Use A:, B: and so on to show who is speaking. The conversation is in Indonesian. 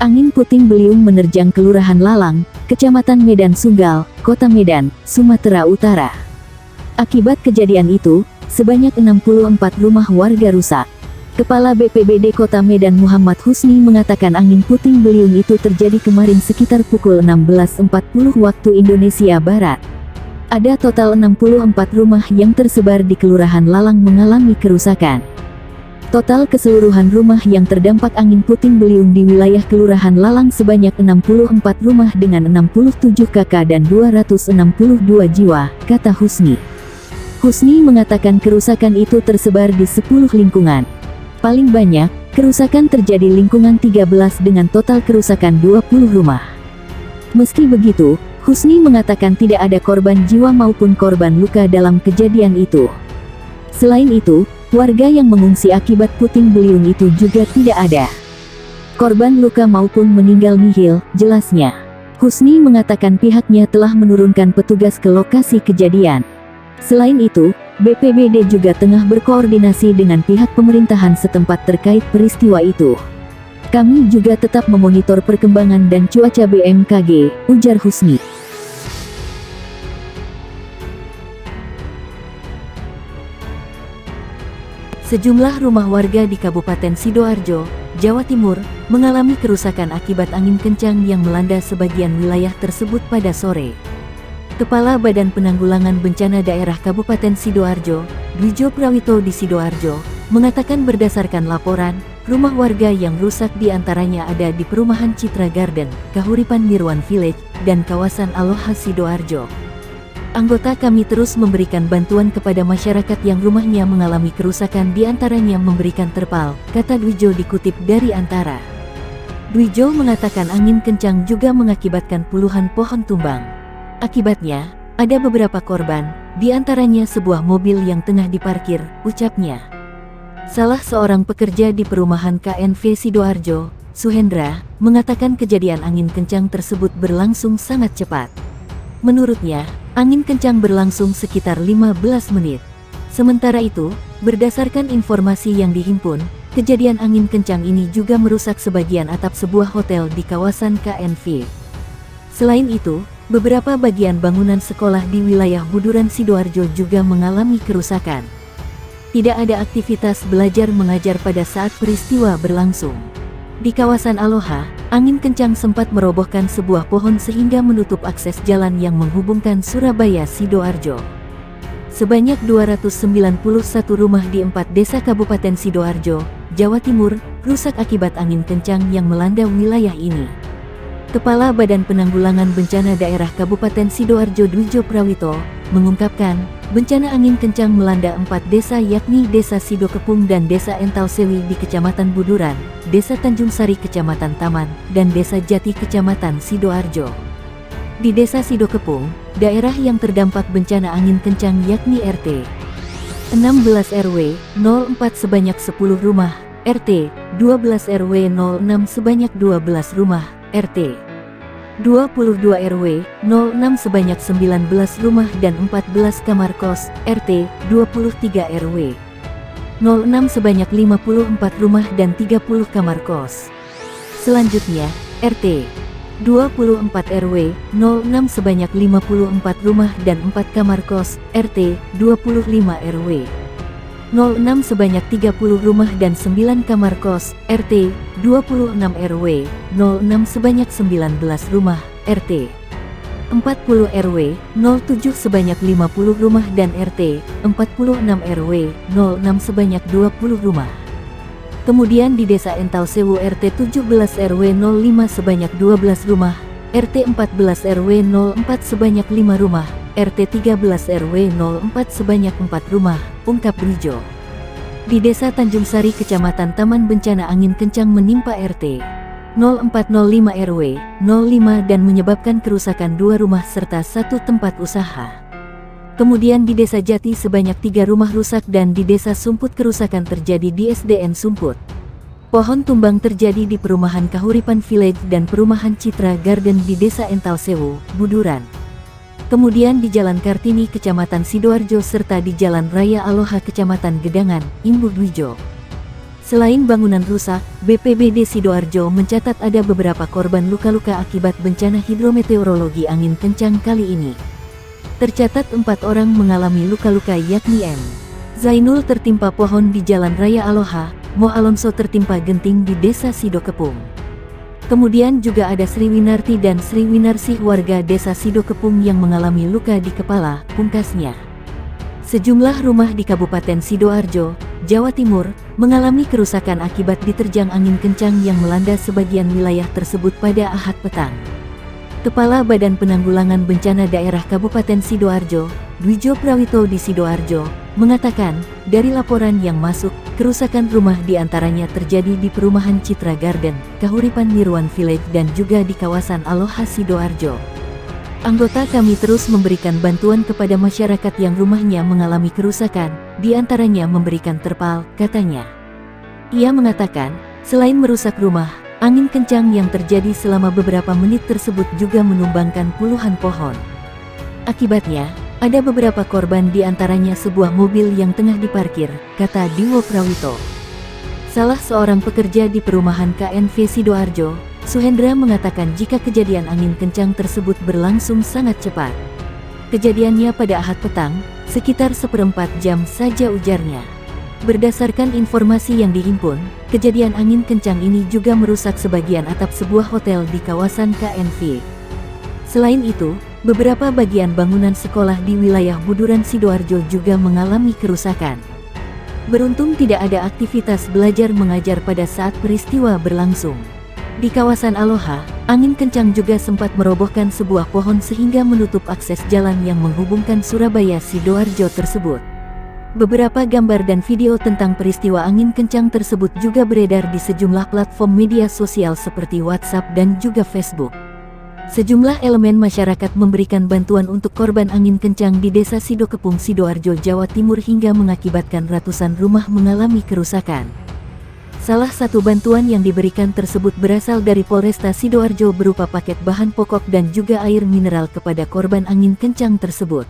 A: Angin puting beliung menerjang Kelurahan Lalang, Kecamatan Medan Sunggal, Kota Medan, Sumatera Utara. Akibat kejadian itu, sebanyak 64 rumah warga rusak. Kepala BPBD Kota Medan Muhammad Husni mengatakan angin puting beliung itu terjadi kemarin sekitar pukul 16.40 waktu Indonesia Barat. Ada total 64 rumah yang tersebar di Kelurahan Lalang mengalami kerusakan. Total keseluruhan rumah yang terdampak angin puting beliung di wilayah Kelurahan Lalang sebanyak 64 rumah dengan 67 kakak dan 262 jiwa, kata Husni. Husni mengatakan kerusakan itu tersebar di 10 lingkungan. Paling banyak, kerusakan terjadi lingkungan 13 dengan total kerusakan 20 rumah. Meski begitu, Husni mengatakan tidak ada korban jiwa maupun korban luka dalam kejadian itu. Selain itu, warga yang mengungsi akibat puting beliung itu juga tidak ada korban luka maupun meninggal nihil, jelasnya. Husni mengatakan pihaknya telah menurunkan petugas ke lokasi kejadian. Selain itu, BPBD juga tengah berkoordinasi dengan pihak pemerintahan setempat terkait peristiwa itu. Kami juga tetap memonitor perkembangan dan cuaca BMKG, ujar Husni. Sejumlah rumah warga di Kabupaten Sidoarjo, Jawa Timur, mengalami kerusakan akibat angin kencang yang melanda sebagian wilayah tersebut pada sore. Kepala Badan Penanggulangan Bencana Daerah Kabupaten Sidoarjo, Dwijo Prawito di Sidoarjo, mengatakan berdasarkan laporan, rumah warga yang rusak diantaranya ada di Perumahan Citra Garden, Kahuripan Nirwan Village, dan kawasan Aloha Sidoarjo. Anggota kami terus memberikan bantuan kepada masyarakat yang rumahnya mengalami kerusakan diantaranya memberikan terpal, kata Dwijo dikutip dari Antara. Dwijo mengatakan angin kencang juga mengakibatkan puluhan pohon tumbang. Akibatnya, ada beberapa korban, diantaranya sebuah mobil yang tengah diparkir, ucapnya. Salah seorang pekerja di perumahan KNV Sidoarjo, Suhendra, mengatakan kejadian angin kencang tersebut berlangsung sangat cepat. Menurutnya, angin kencang berlangsung sekitar 15 menit. Sementara itu, berdasarkan informasi yang dihimpun, kejadian angin kencang ini juga merusak sebagian atap sebuah hotel di kawasan KNV. Selain itu, beberapa bagian bangunan sekolah di wilayah Buduran Sidoarjo juga mengalami kerusakan. Tidak ada aktivitas belajar mengajar pada saat peristiwa berlangsung. Di kawasan Aloha, angin kencang sempat merobohkan sebuah pohon sehingga menutup akses jalan yang menghubungkan Surabaya Sidoarjo. Sebanyak 291 rumah di 4 desa Kabupaten Sidoarjo, Jawa Timur, rusak akibat angin kencang yang melanda wilayah ini. Kepala Badan Penanggulangan Bencana Daerah Kabupaten Sidoarjo Dwijo Prawito, mengungkapkan, bencana angin kencang melanda 4 desa yakni Desa Sidokepung dan Desa Entalsewi di Kecamatan Buduran, Desa Tanjung Sari Kecamatan Taman, dan Desa Jati Kecamatan Sidoarjo. Di Desa Sidokepung, daerah yang terdampak bencana angin kencang yakni RT 16 RW 04 sebanyak 10 rumah, RT 12 RW 06 sebanyak 12 rumah, RT 22 RW 06 sebanyak 19 rumah dan 14 kamar kos, RT 23 RW 06 sebanyak 54 rumah dan 30 kamar kos. Selanjutnya, RT 24 RW 06 sebanyak 54 rumah dan 4 kamar kos, RT 25 RW 06 sebanyak 30 rumah dan 9 kamar kos, RT 26 RW 06 sebanyak 19 rumah, RT 40 RW 07 sebanyak 50 rumah dan RT 46 RW 06 sebanyak 20 rumah. Kemudian di Desa Entalsewu RT 17 RW 05 sebanyak 12 rumah, RT 14 RW 04 sebanyak 5 rumah, RT 13 RW 04 sebanyak 4 rumah, ungkap Dwijo. Di Desa Tanjung Sari Kecamatan Taman bencana angin kencang menimpa RT 0405 RW 05 dan menyebabkan kerusakan 2 rumah serta 1 tempat usaha. Kemudian di Desa Jati sebanyak 3 rumah rusak dan di Desa Sumput kerusakan terjadi di SDN Sumput. Pohon tumbang terjadi di Perumahan Kahuripan Village dan Perumahan Citra Garden di Desa Entalsewu, Buduran. Kemudian di Jalan Kartini Kecamatan Sidoarjo serta di Jalan Raya Aloha Kecamatan Gedangan, Imbu Dwijo. Selain bangunan rusak, BPBD Sidoarjo mencatat ada beberapa korban luka-luka akibat bencana hidrometeorologi angin kencang kali ini. Tercatat 4 orang mengalami luka-luka yakni M. Zainul tertimpa pohon di Jalan Raya Aloha, Mo Alonso tertimpa genting di Desa Sidokepung. Kemudian juga ada Sri Winarti dan Sri Winarsih warga Desa Sidokepung yang mengalami luka di kepala, pungkasnya. Sejumlah rumah di Kabupaten Sidoarjo, Jawa Timur, mengalami kerusakan akibat diterjang angin kencang yang melanda sebagian wilayah tersebut pada Ahad petang. Kepala Badan Penanggulangan Bencana Daerah Kabupaten Sidoarjo, Dwijo Prawito di Sidoarjo, mengatakan, dari laporan yang masuk, kerusakan rumah diantaranya terjadi di perumahan Citra Garden, Kahuripan Nirwan Village dan juga di kawasan Aloha Sidoarjo. Anggota kami terus memberikan bantuan kepada masyarakat yang rumahnya mengalami kerusakan, diantaranya memberikan terpal, katanya. Ia mengatakan, selain merusak rumah, angin kencang yang terjadi selama beberapa menit tersebut juga menumbangkan puluhan pohon. Akibatnya, ada beberapa korban diantaranya sebuah mobil yang tengah diparkir, kata Dwijo Prawito. Salah seorang pekerja di perumahan KNV Sidoarjo, Suhendra mengatakan jika kejadian angin kencang tersebut berlangsung sangat cepat. Kejadiannya pada Ahad petang, sekitar 1/4 jam saja ujarnya. Berdasarkan informasi yang dihimpun, kejadian angin kencang ini juga merusak sebagian atap sebuah hotel di kawasan KNV. Selain itu, beberapa bagian bangunan sekolah di wilayah Buduran Sidoarjo juga mengalami kerusakan. Beruntung tidak ada aktivitas belajar mengajar pada saat peristiwa berlangsung. Di kawasan Aloha, angin kencang juga sempat merobohkan sebuah pohon sehingga menutup akses jalan yang menghubungkan Surabaya Sidoarjo tersebut. Beberapa gambar dan video tentang peristiwa angin kencang tersebut juga beredar di sejumlah platform media sosial seperti WhatsApp dan juga Facebook. Sejumlah elemen masyarakat memberikan bantuan untuk korban angin kencang di Desa Sidokepung Sidoarjo, Jawa Timur hingga mengakibatkan ratusan rumah mengalami kerusakan. Salah satu bantuan yang diberikan tersebut berasal dari Polresta Sidoarjo berupa paket bahan pokok dan juga air mineral kepada korban angin kencang tersebut.